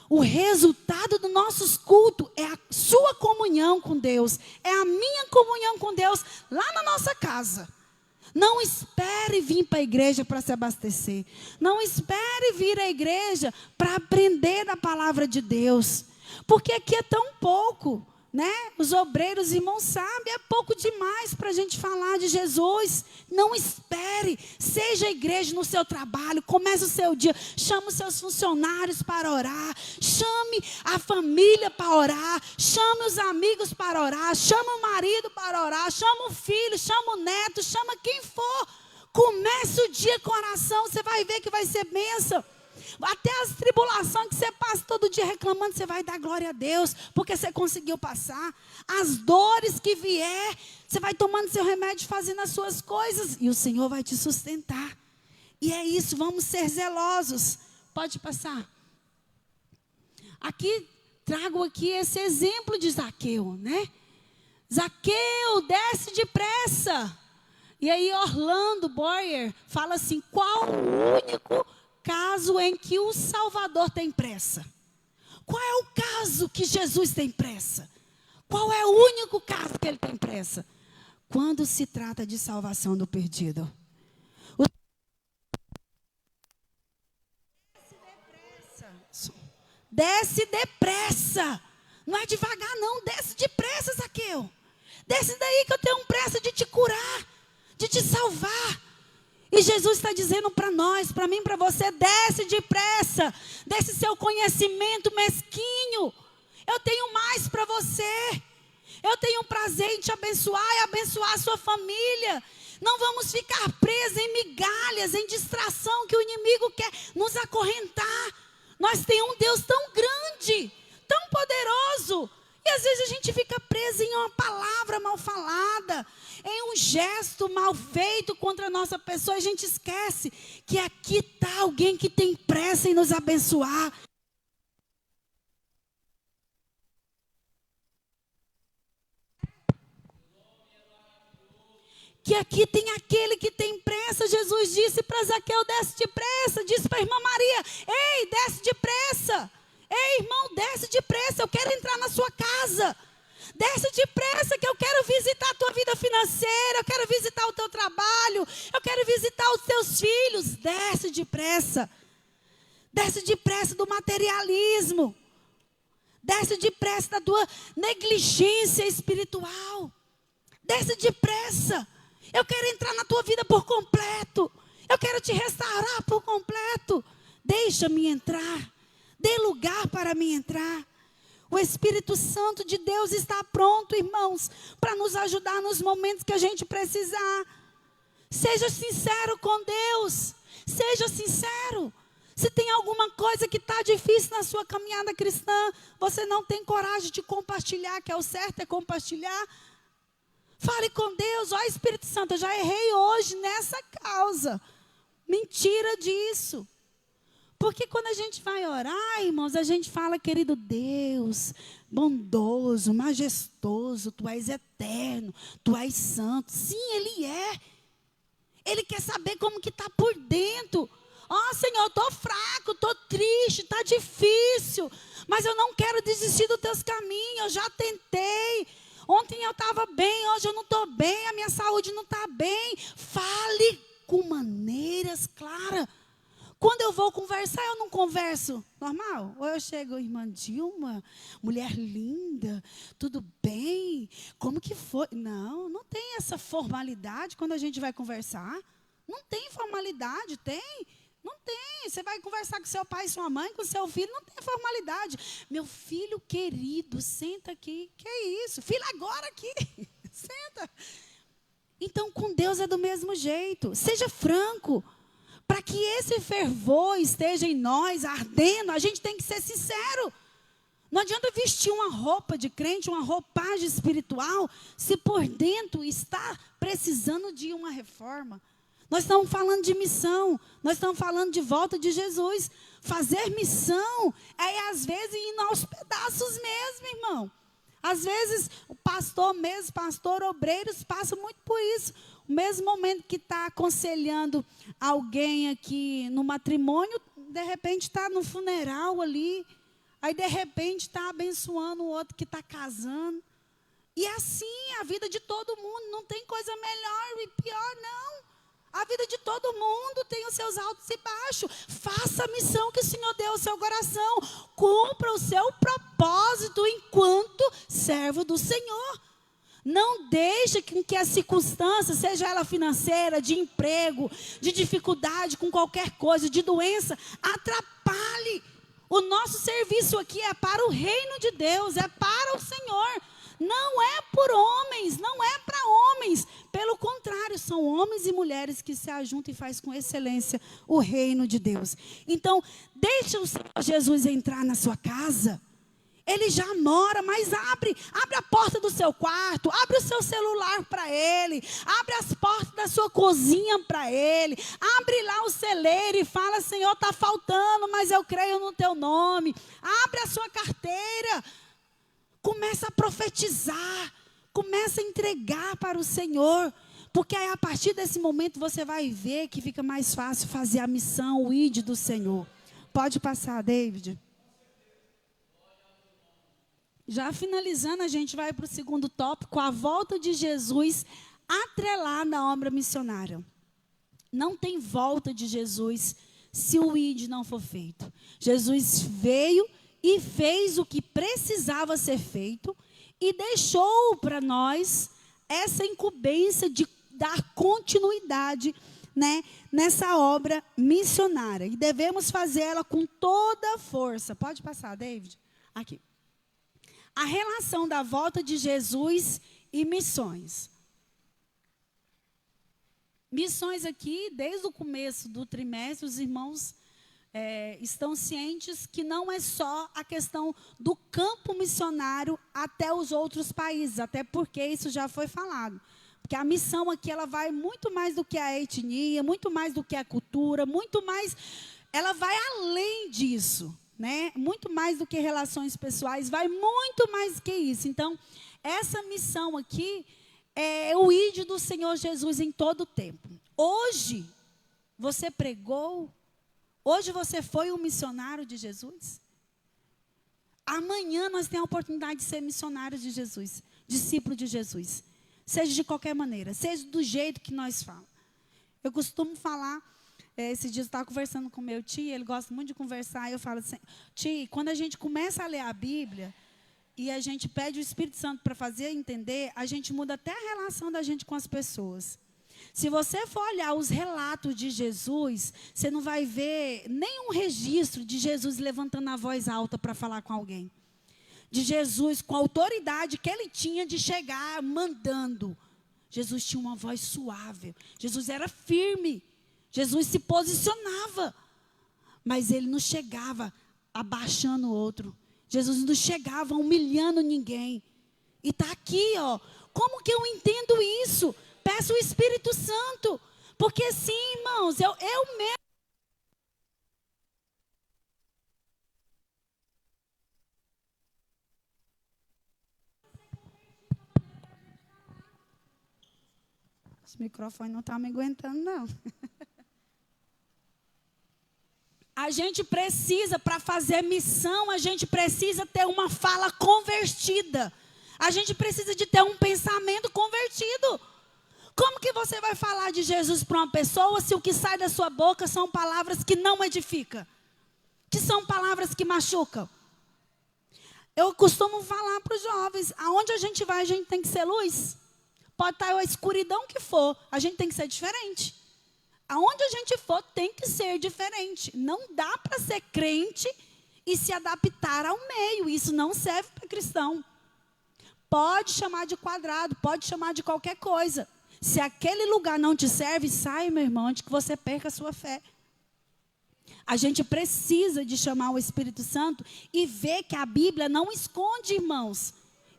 O resultado dos nossos cultos é a sua comunhão com Deus. É a minha comunhão com Deus lá na nossa casa. Não espere vir para a igreja para se abastecer. Não espere vir à igreja para aprender da palavra de Deus. Porque aqui é tão pouco, né? Os obreiros, irmãos, sabem, é pouco demais para a gente falar de Jesus. Não espere. Seja a igreja no seu trabalho. Comece o seu dia. Chame os seus funcionários para orar. Chame a família para orar. Chame os amigos para orar. Chame o marido para orar. Chame o filho, chame o neto, chama quem for. Comece o dia com oração. Você vai ver que vai ser bênção. Até as tribulações que você passa todo dia reclamando, você vai dar glória a Deus, porque você conseguiu passar. As dores que vier, você vai tomando seu remédio, fazendo as suas coisas, e o Senhor vai te sustentar. E é isso, vamos ser zelosos. Pode passar. Aqui, trago aqui esse exemplo de Zaqueu, né? Zaqueu, desce depressa. E aí Orlando Boyer fala assim, qual o único caso em que o Salvador tem pressa? Qual é o caso que Jesus tem pressa? Qual é o único caso que ele tem pressa? Quando se trata de salvação do perdido. Desce depressa. Não é devagar não, desce depressa, Zaqueu. Desce daí que eu tenho pressa de te curar, de te salvar. E Jesus está dizendo para nós, para mim, para você, desce depressa, desce seu conhecimento mesquinho. Eu tenho mais para você. Eu tenho prazer em te abençoar e abençoar a sua família. Não vamos ficar presos em migalhas, em distração que o inimigo quer nos acorrentar. Nós temos um Deus tão grande às vezes a gente fica preso em uma palavra mal falada, em um gesto mal feito contra a nossa pessoa. A gente esquece que aqui está alguém que tem pressa em nos abençoar. Que aqui tem aquele que tem pressa. Jesus disse para Zaqueu: desce depressa. Disse para a irmã Maria: ei, desce depressa. Ei, irmão, desce depressa, eu quero entrar na sua casa. Desce depressa que eu quero visitar a tua vida financeira, eu quero visitar o teu trabalho, eu quero visitar os teus filhos. Desce depressa. Desce depressa do materialismo. Desce depressa da tua negligência espiritual. Desce depressa. Eu quero entrar na tua vida por completo. Eu quero te restaurar por completo. Deixa-me entrar. Dê lugar para mim entrar. O Espírito Santo de Deus está pronto, irmãos, para nos ajudar nos momentos que a gente precisar. Seja sincero com Deus. Seja sincero. Se tem alguma coisa que está difícil na sua caminhada cristã, você não tem coragem de compartilhar, que é o certo é compartilhar. Fale com Deus: ó Espírito Santo, eu já errei hoje nessa causa. Mentira disso. Porque quando a gente vai orar, irmãos, a gente fala: querido Deus, bondoso, majestoso, tu és eterno, tu és santo. Sim, Ele é. Ele quer saber como que está por dentro. Ó Senhor, eu estou fraco, estou triste, está difícil, mas eu não quero desistir dos teus caminhos, eu já tentei. Ontem eu estava bem, hoje eu não estou bem, a minha saúde não está bem. Fale com maneiras claras. Quando eu vou conversar, eu não converso normal. Ou eu chego: irmã Dilma, mulher linda, tudo bem? Como que foi? Não, não tem essa formalidade quando a gente vai conversar. Não tem formalidade, tem? Não tem. Você vai conversar com seu pai, sua mãe, com seu filho, não tem formalidade. Meu filho querido, senta aqui. Que é isso? Filho, agora aqui. Senta. Então, com Deus é do mesmo jeito. Seja franco. Para que esse fervor esteja em nós, ardendo, a gente tem que ser sincero. Não adianta vestir uma roupa de crente, uma roupagem espiritual, se por dentro está precisando de uma reforma. Nós estamos falando de missão, nós estamos falando de volta de Jesus. Fazer missão é, às vezes, ir aos pedaços mesmo, irmão. Às vezes, o pastor mesmo, pastor, obreiros, passa muito por isso. O mesmo momento que está aconselhando alguém aqui no matrimônio, de repente está no funeral ali. Aí, de repente, está abençoando o outro que está casando. E assim, a vida de todo mundo, não tem coisa melhor e pior, não. A vida de todo mundo tem os seus altos e baixos. Faça a missão que o Senhor deu ao seu coração. Cumpra o seu propósito enquanto servo do Senhor. Não deixe que a circunstância, seja ela financeira, de emprego, de dificuldade com qualquer coisa, de doença, atrapalhe. O nosso serviço aqui é para o reino de Deus, é para o Senhor. Não é por homens, não é para homens. Pelo contrário, são homens e mulheres que se ajuntam e fazem com excelência o reino de Deus. Então, deixa o Senhor Jesus entrar na sua casa. Ele já mora, mas abre a porta do seu quarto, abre o seu celular para Ele, abre as portas da sua cozinha para Ele, abre lá o celeiro e fala: Senhor, está faltando, mas eu creio no Teu nome. Abre a sua carteira. Começa a profetizar, começa a entregar para o Senhor, porque aí a partir desse momento você vai ver que fica mais fácil fazer a missão, o ID do Senhor. Pode passar, David. Já finalizando, a gente vai para o segundo tópico: a volta de Jesus atrelada à obra missionária. Não tem volta de Jesus se o ID não for feito. Jesus veio e fez o que precisava ser feito e deixou para nós essa incumbência de dar continuidade, né, nessa obra missionária. E devemos fazê-la com toda a força. Pode passar, David? Aqui. A relação da volta de Jesus e missões. Missões aqui, desde o começo do trimestre, os irmãos estão cientes que não é só a questão do campo missionário até os outros países, até porque isso já foi falado. Porque a missão aqui, ela vai muito mais do que a etnia, muito mais do que a cultura, muito mais, ela vai além disso, né? Muito mais do que relações pessoais, vai muito mais do que isso. Então, essa missão aqui é o ID do Senhor Jesus em todo o tempo. Hoje, você pregou. Hoje você foi um missionário de Jesus? Amanhã nós temos a oportunidade de ser missionários de Jesus, discípulo de Jesus. Seja de qualquer maneira, seja do jeito que nós falamos. Eu costumo falar, esses dias eu estava conversando com meu tio, ele gosta muito de conversar, e eu falo assim, tio, quando a gente começa a ler a Bíblia, e a gente pede o Espírito Santo para fazer entender, a gente muda até a relação da gente com as pessoas. Se você for olhar os relatos de Jesus, você não vai ver nenhum registro de Jesus levantando a voz alta para falar com alguém. De Jesus, com a autoridade que ele tinha de chegar mandando. Jesus tinha uma voz suave. Jesus era firme. Jesus se posicionava. Mas ele não chegava abaixando o outro. Jesus não chegava humilhando ninguém. E está aqui, ó. Como que eu entendo isso? Peço o Espírito Santo. Porque sim, irmãos, eu mesmo. Esse microfone não está me aguentando, não. A gente precisa, para fazer missão, a gente precisa ter uma fala convertida. A gente precisa de ter um pensamento convertido. Como que você vai falar de Jesus para uma pessoa se o que sai da sua boca são palavras que não edificam? Que são palavras que machucam? Eu costumo falar para os jovens, aonde a gente vai, a gente tem que ser luz. Pode estar a escuridão que for, a gente tem que ser diferente. Aonde a gente for, tem que ser diferente. Não dá para ser crente e se adaptar ao meio. Isso não serve para cristão. Pode chamar de quadrado, pode chamar de qualquer coisa. Se aquele lugar não te serve, sai, meu irmão, antes que você perca a sua fé. A gente precisa de chamar o Espírito Santo e ver que a Bíblia não esconde, irmãos,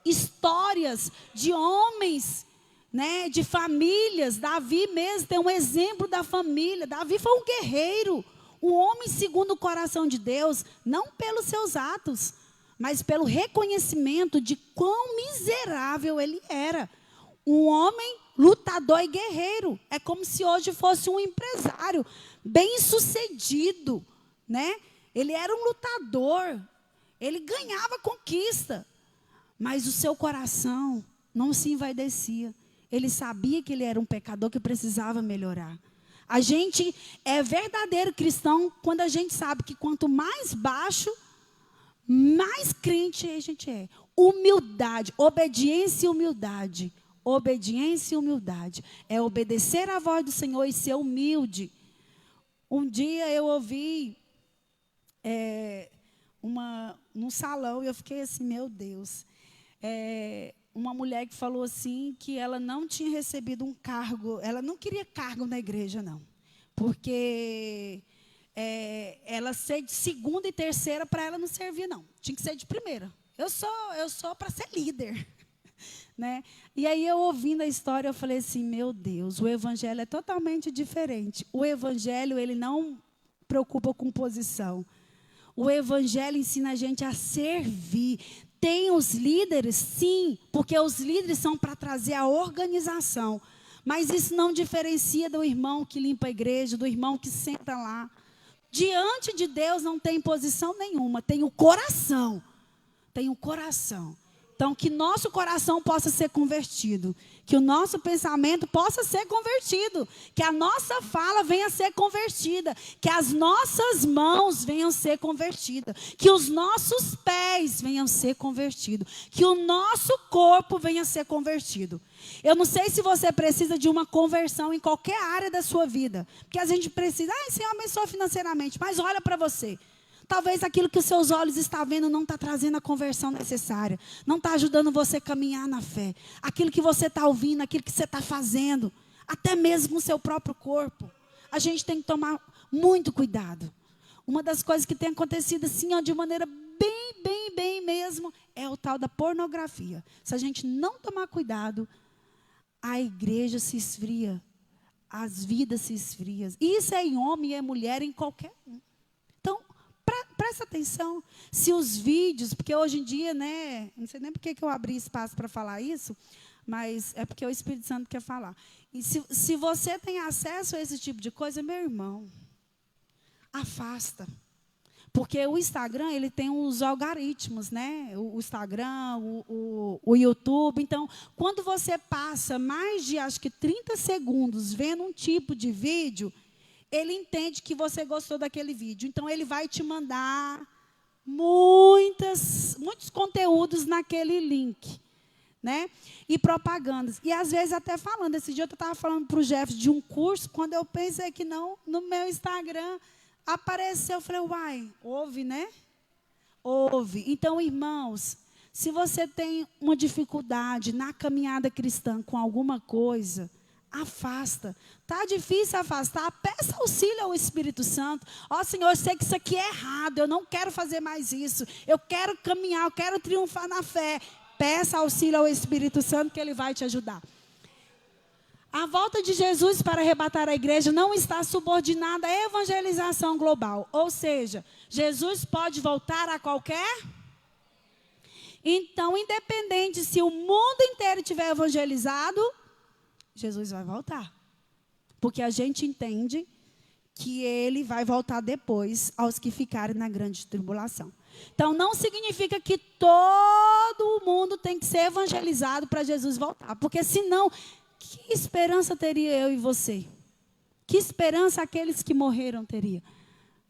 histórias de homens, né, de famílias. Davi mesmo tem um exemplo da família. Davi foi um guerreiro, um homem segundo o coração de Deus, não pelos seus atos, mas pelo reconhecimento de quão miserável ele era. Um homem lutador e guerreiro. É como se hoje fosse um empresário bem-sucedido, né? Ele era um lutador, ele ganhava conquista, mas o seu coração não se envaidecia. Ele sabia que ele era um pecador que precisava melhorar. A gente é verdadeiro cristão quando a gente sabe que quanto mais baixo, mais crente a gente é. Humildade, obediência e humildade. Obediência e humildade. É obedecer à voz do Senhor e ser humilde. Um dia eu ouvi num salão e eu fiquei assim, meu Deus. Uma mulher que falou assim que ela não tinha recebido um cargo, ela não queria cargo na igreja, não. Porque ela ser de segunda e terceira, para ela não servia, não. Tinha que ser de primeira. Eu sou para ser líder. Né? E aí eu ouvindo a história, eu falei assim, meu Deus, o evangelho é totalmente diferente. O evangelho, ele não preocupa com posição. O evangelho ensina a gente a servir. Tem os líderes, sim, porque os líderes são para trazer a organização. Mas isso não diferencia do irmão que limpa a igreja, do irmão que senta lá. Diante de Deus não tem posição nenhuma, tem o coração. Tem o coração. Então, que nosso coração possa ser convertido, que o nosso pensamento possa ser convertido, que a nossa fala venha a ser convertida, que as nossas mãos venham a ser convertidas, que os nossos pés venham a ser convertidos, que o nosso corpo venha a ser convertido. Eu não sei se você precisa de uma conversão em qualquer área da sua vida, porque a gente precisa, Senhor, abençoa financeiramente, mas olha para você. Talvez aquilo que os seus olhos estão vendo não está trazendo a conversão necessária. Não está ajudando você a caminhar na fé. Aquilo que você está ouvindo, aquilo que você está fazendo. Até mesmo com o seu próprio corpo. A gente tem que tomar muito cuidado. Uma das coisas que tem acontecido assim, ó, de maneira bem mesmo, é o tal da pornografia. Se a gente não tomar cuidado, a igreja se esfria, as vidas se esfriam. Isso é em homem, é mulher, em qualquer um. Então, presta atenção. Se os vídeos, porque hoje em dia, né, não sei nem por que eu abri espaço para falar isso, mas é porque o Espírito Santo quer falar. E se você tem acesso a esse tipo de coisa, meu irmão, afasta. Porque o Instagram, ele tem os algoritmos, né? O Instagram, o YouTube. Então, quando você passa mais de, acho que 30 segundos vendo um tipo de vídeo, ele entende que você gostou daquele vídeo. Então, ele vai te mandar muitos conteúdos naquele link, né? E propagandas. E, às vezes, até falando. Esse dia eu estava falando para o Jeff de um curso, quando eu pensei que não, no meu Instagram apareceu, eu falei, uai, ouve, né? Ouve. Então, irmãos, se você tem uma dificuldade na caminhada cristã com alguma coisa, afasta. Está difícil afastar? Peça auxílio ao Espírito Santo. Ó, Senhor, eu sei que isso aqui é errado, eu não quero fazer mais isso. Eu quero caminhar, eu quero triunfar na fé. Peça auxílio ao Espírito Santo que Ele vai te ajudar. A volta de Jesus para arrebatar a igreja não está subordinada à evangelização global. Ou seja, Jesus pode voltar a qualquer... Então, independente se o mundo inteiro estiver evangelizado, Jesus vai voltar. Porque a gente entende que Ele vai voltar depois aos que ficarem na grande tribulação. Então, não significa que todo mundo tem que ser evangelizado para Jesus voltar. Porque senão... Que esperança teria eu e você? Que esperança aqueles que morreram teria?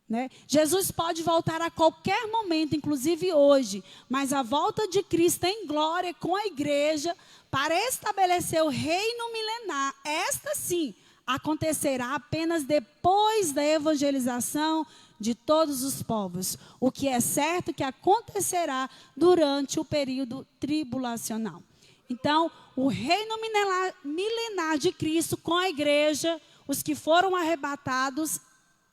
Né? Jesus pode voltar a qualquer momento, inclusive hoje. Mas a volta de Cristo em glória com a igreja para estabelecer o reino milenar, esta sim, acontecerá apenas depois da evangelização de todos os povos. O que é certo que acontecerá durante o período tribulacional. Então, o reino milenar de Cristo com a igreja, os que foram arrebatados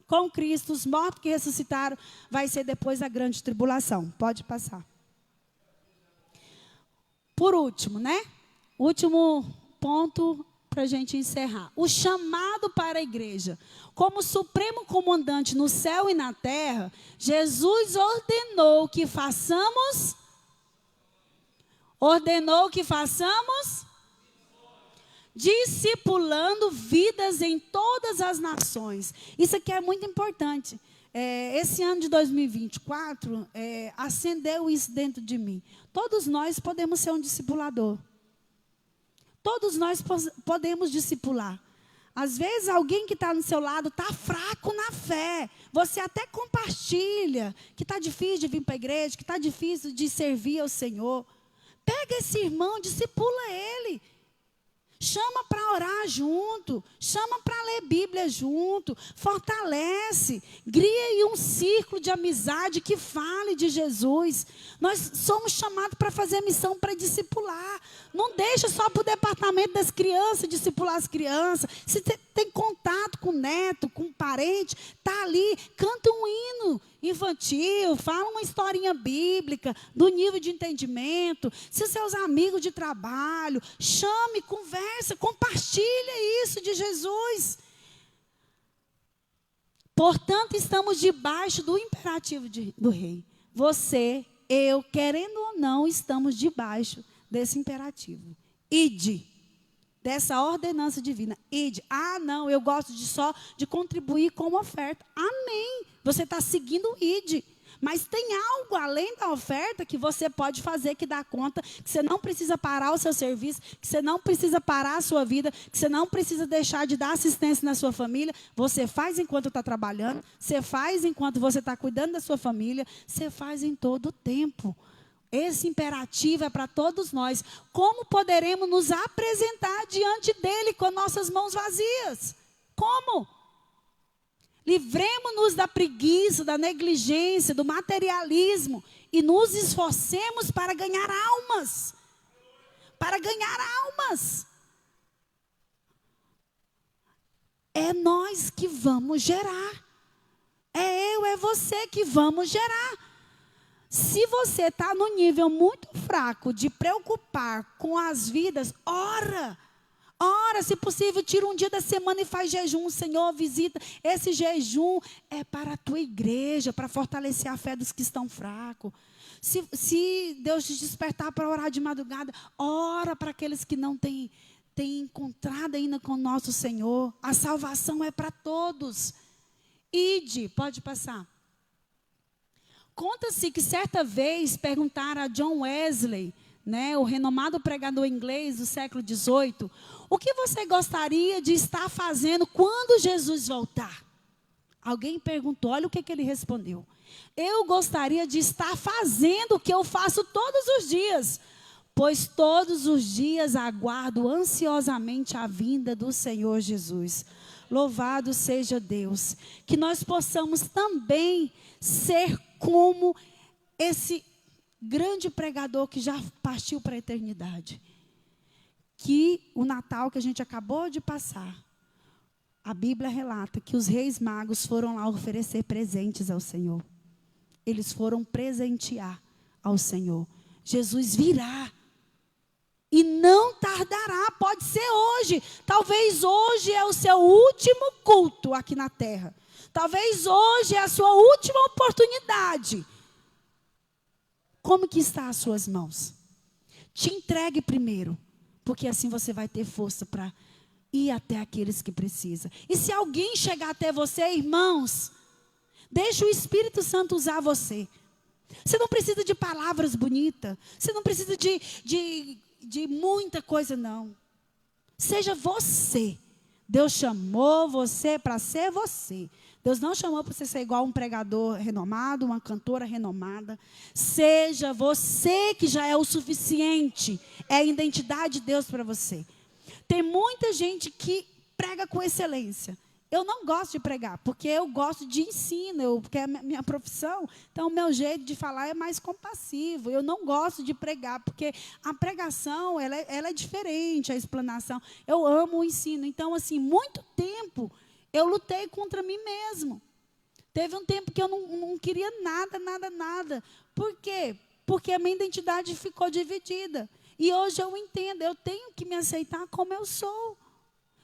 com Cristo, os mortos que ressuscitaram, vai ser depois da grande tribulação. Pode passar. Por último, né? Último ponto para a gente encerrar. O chamado para a igreja. Como supremo comandante no céu e na terra, Jesus ordenou que façamos discipulando vidas em todas as nações. Isso aqui é muito importante. Esse ano de 2024, acendeu isso dentro de mim. Todos nós podemos ser um discipulador. Todos nós podemos discipular. Às vezes, alguém que está no seu lado está fraco na fé. Você até compartilha que está difícil de vir para a igreja, que está difícil de servir ao Senhor. Pega esse irmão, discipula ele. Chama para orar junto. Chama para ler Bíblia junto. Fortalece. Cria aí um círculo de amizade que fale de Jesus. Nós somos chamados para fazer missão para discipular. Não deixa só para o departamento das crianças discipular as crianças. Se tem contato com o neto, com o parente, está ali, canta um hino infantil, fala uma historinha bíblica, do nível de entendimento. Se seus amigos de trabalho, chame, conversa, compartilha isso de Jesus. Portanto, estamos debaixo do imperativo do rei. Você, eu, querendo ou não, estamos debaixo desse imperativo. Ide. Dessa ordenança divina. Ide. Ah, não, eu gosto só de contribuir com uma oferta. Amém. Você está seguindo o ide. Mas tem algo além da oferta que você pode fazer que dá conta, que você não precisa parar o seu serviço, que você não precisa parar a sua vida, que você não precisa deixar de dar assistência na sua família. Você faz enquanto está trabalhando, você faz enquanto você está cuidando da sua família, você faz em todo o tempo. Esse imperativo é para todos nós. Como poderemos nos apresentar diante dele com nossas mãos vazias? Como? Livremos-nos da preguiça, da negligência, do materialismo e nos esforcemos para ganhar almas. Para ganhar almas. É nós que vamos gerar. É eu, é você que vamos gerar. Se você está no nível muito fraco de preocupar com as vidas, ora. Ora, se possível, tira um dia da semana e faz jejum. Senhor, visita. Esse jejum é para a tua igreja, para fortalecer a fé dos que estão fracos. Se Deus te despertar para orar de madrugada, ora para aqueles que não têm encontrado ainda com o nosso Senhor. A salvação é para todos. Ide, pode passar. Conta-se que certa vez perguntaram a John Wesley, né, o renomado pregador inglês do século XVIII, o que você gostaria de estar fazendo quando Jesus voltar? Alguém perguntou, olha o que ele respondeu. Eu gostaria de estar fazendo o que eu faço todos os dias, pois todos os dias aguardo ansiosamente a vinda do Senhor Jesus. Louvado seja Deus. Que nós possamos também ser como esse grande pregador que já partiu para a eternidade. Que o Natal que a gente acabou de passar, a Bíblia relata que os reis magos foram lá oferecer presentes ao Senhor. Eles foram presentear ao Senhor. Jesus virá. E não tardará, pode ser hoje. Talvez hoje é o seu último culto aqui na terra. Talvez hoje é a sua última oportunidade. Como que está as suas mãos? Te entregue primeiro, porque assim você vai ter força para ir até aqueles que precisam. E se alguém chegar até você, irmãos, deixa o Espírito Santo usar você. Você não precisa de palavras bonitas. Você não precisa de muita coisa, não. Seja você. Deus chamou você para ser você. Deus não chamou para você ser igual um pregador renomado, uma cantora renomada. Seja você que já é o suficiente. É a identidade de Deus para você. Tem muita gente que prega com excelência. Eu não gosto de pregar, porque eu gosto de ensino, porque é a minha profissão. Então, o meu jeito de falar é mais compassivo. Eu não gosto de pregar, porque a pregação, ela é diferente, a explanação. Eu amo o ensino. Então, assim, muito tempo, eu lutei contra mim mesmo. Teve um tempo que eu não queria nada. Por quê? Porque a minha identidade ficou dividida. E hoje eu entendo, eu tenho que me aceitar como eu sou.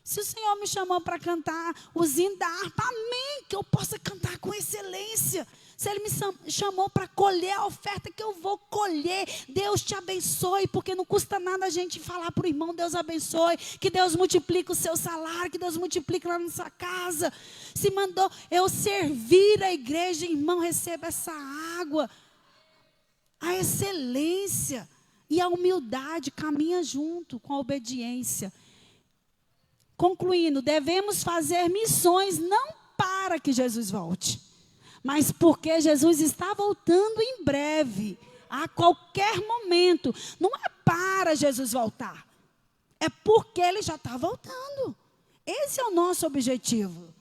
Se o Senhor me chamou para cantar os hinos da harpa, amém, que eu possa cantar com excelência. Se Ele me chamou para colher a oferta, que eu vou colher. Deus te abençoe, porque não custa nada a gente falar para o irmão, Deus abençoe, que Deus multiplique o seu salário, que Deus multiplique lá na sua casa. Se mandou eu servir a igreja, irmão, receba essa água. A excelência e a humildade caminha junto com a obediência. Concluindo, devemos fazer missões não para que Jesus volte, mas porque Jesus está voltando em breve, a qualquer momento. Não é para Jesus voltar, é porque Ele já está voltando. Esse é o nosso objetivo.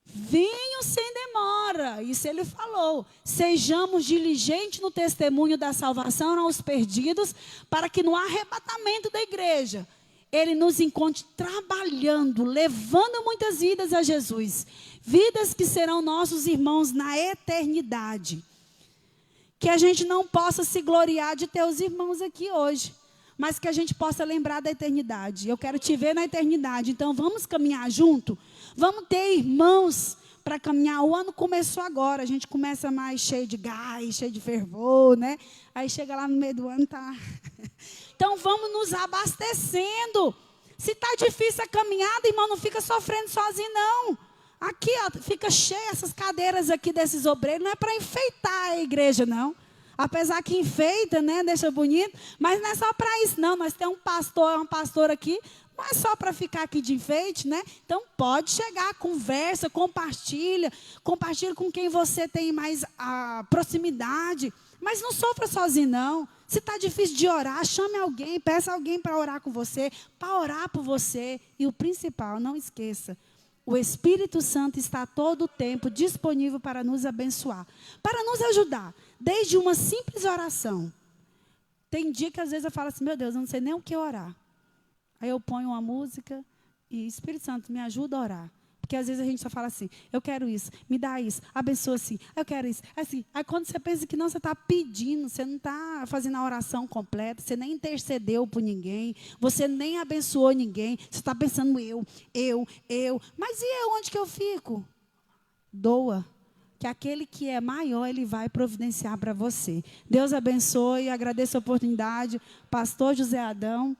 Venham sem demora, isso Ele falou. Sejamos diligentes no testemunho da salvação aos perdidos, para que no arrebatamento da igreja Ele nos encontre trabalhando, levando muitas vidas a Jesus. Vidas que serão nossos irmãos na eternidade. Que a gente não possa se gloriar de ter os irmãos aqui hoje, mas que a gente possa lembrar da eternidade. Eu quero te ver na eternidade, então vamos caminhar junto? Vamos ter irmãos para caminhar. O ano começou agora, a gente começa mais cheio de gás, cheio de fervor, né? Aí chega lá no meio do ano, tá... Então, vamos nos abastecendo. Se está difícil a caminhada, irmão, não fica sofrendo sozinho, não. Aqui, ó, fica cheia essas cadeiras aqui desses obreiros. Não é para enfeitar a igreja, não. Apesar que enfeita, né, deixa bonito. Mas não é só para isso, não. Nós temos um pastor, uma pastora aqui. Não é só para ficar aqui de enfeite, né? Então, pode chegar, conversa, compartilha. Compartilha com quem você tem mais proximidade. Mas não sofra sozinho, não. Se está difícil de orar, chame alguém, peça alguém para orar com você, para orar por você. E o principal, não esqueça, o Espírito Santo está todo o tempo disponível para nos abençoar, para nos ajudar, desde uma simples oração. Tem dia que às vezes eu falo assim, meu Deus, eu não sei nem o que orar. Aí eu ponho uma música e Espírito Santo me ajuda a orar. Porque às vezes a gente só fala assim, eu quero isso, me dá isso, abençoa assim, eu quero isso, assim. Aí quando você pensa que não, você está pedindo, você não está fazendo a oração completa, você nem intercedeu por ninguém, você nem abençoou ninguém, você está pensando eu. Mas e eu, onde que eu fico? Doa. Que aquele que é maior, ele vai providenciar para você. Deus abençoe, agradeço a oportunidade, pastor José Adão,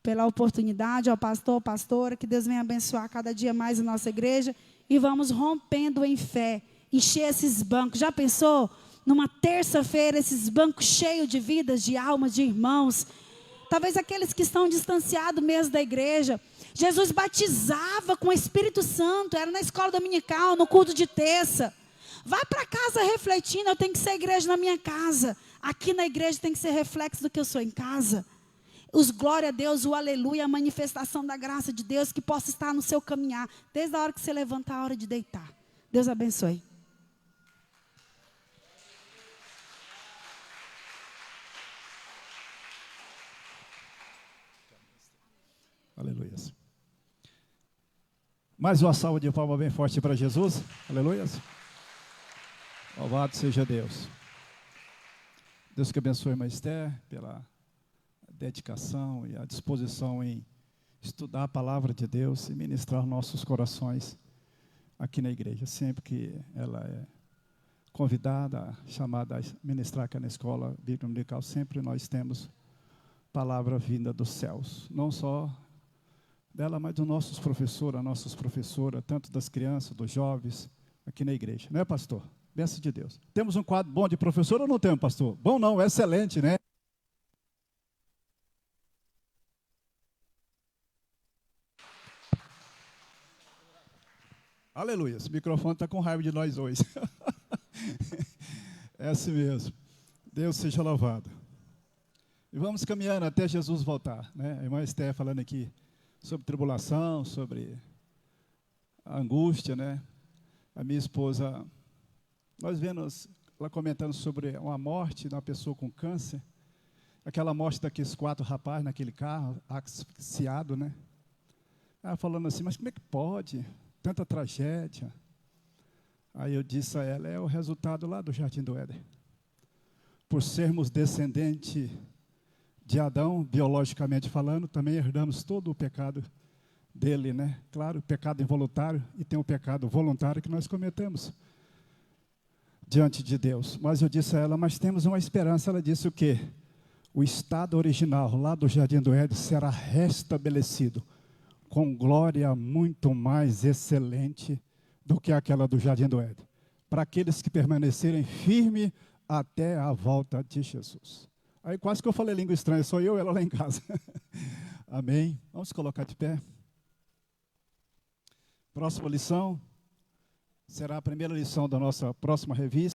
pela oportunidade, ao pastor, pastora, que Deus venha abençoar cada dia mais a nossa igreja, e vamos rompendo em fé, encher esses bancos. Já pensou? Numa terça-feira, esses bancos cheios de vidas, de almas, de irmãos, talvez aqueles que estão distanciados mesmo da igreja. Jesus batizava com o Espírito Santo, era na escola dominical, no culto de terça. Vai para casa refletindo, eu tenho que ser igreja na minha casa. Aqui na igreja tem que ser reflexo do que eu sou em casa. Os glória a Deus, o aleluia, a manifestação da graça de Deus que possa estar no seu caminhar, desde a hora que você levanta a hora de deitar. Deus abençoe. Aleluia. Mais uma salva de palmas bem forte para Jesus. Aleluia. Louvado seja Deus. Deus que abençoe a irmã Esther pela dedicação e a disposição em estudar a palavra de Deus e ministrar nossos corações aqui na igreja. Sempre que ela é convidada, chamada a ministrar aqui na escola bíblica dominical, sempre nós temos palavra vinda dos céus. Não só dela, mas dos nossos professores, as nossas professoras, tanto das crianças, dos jovens, aqui na igreja. Não é, pastor? Bênção de Deus. Temos um quadro bom de professor ou não temos, pastor? Bom não, excelente, né? Aleluia, esse microfone está com raiva de nós hoje. É assim mesmo. Deus seja louvado. E vamos caminhando até Jesus voltar, né? A irmã Esther falando aqui sobre tribulação, sobre a angústia, né? A minha esposa, nós vemos ela comentando sobre uma morte de uma pessoa com câncer, aquela morte daqueles 4 rapazes naquele carro, asfixiado, né? Ela falando assim, mas como é que pode? Tanta tragédia. Aí eu disse a ela, é o resultado lá do Jardim do Éden. Por sermos descendentes de Adão, biologicamente falando, também herdamos todo o pecado dele, né? Claro, o pecado involuntário e tem o pecado voluntário que nós cometemos diante de Deus. Mas eu disse a ela, mas temos uma esperança. Ela disse o quê? O estado original lá do Jardim do Éden será restabelecido com glória muito mais excelente do que aquela do Jardim do Éden, para aqueles que permanecerem firmes até a volta de Jesus. Aí quase que eu falei língua estranha, sou eu e ela lá em casa. Amém? Vamos colocar de pé. Próxima lição será a primeira lição da nossa próxima revista.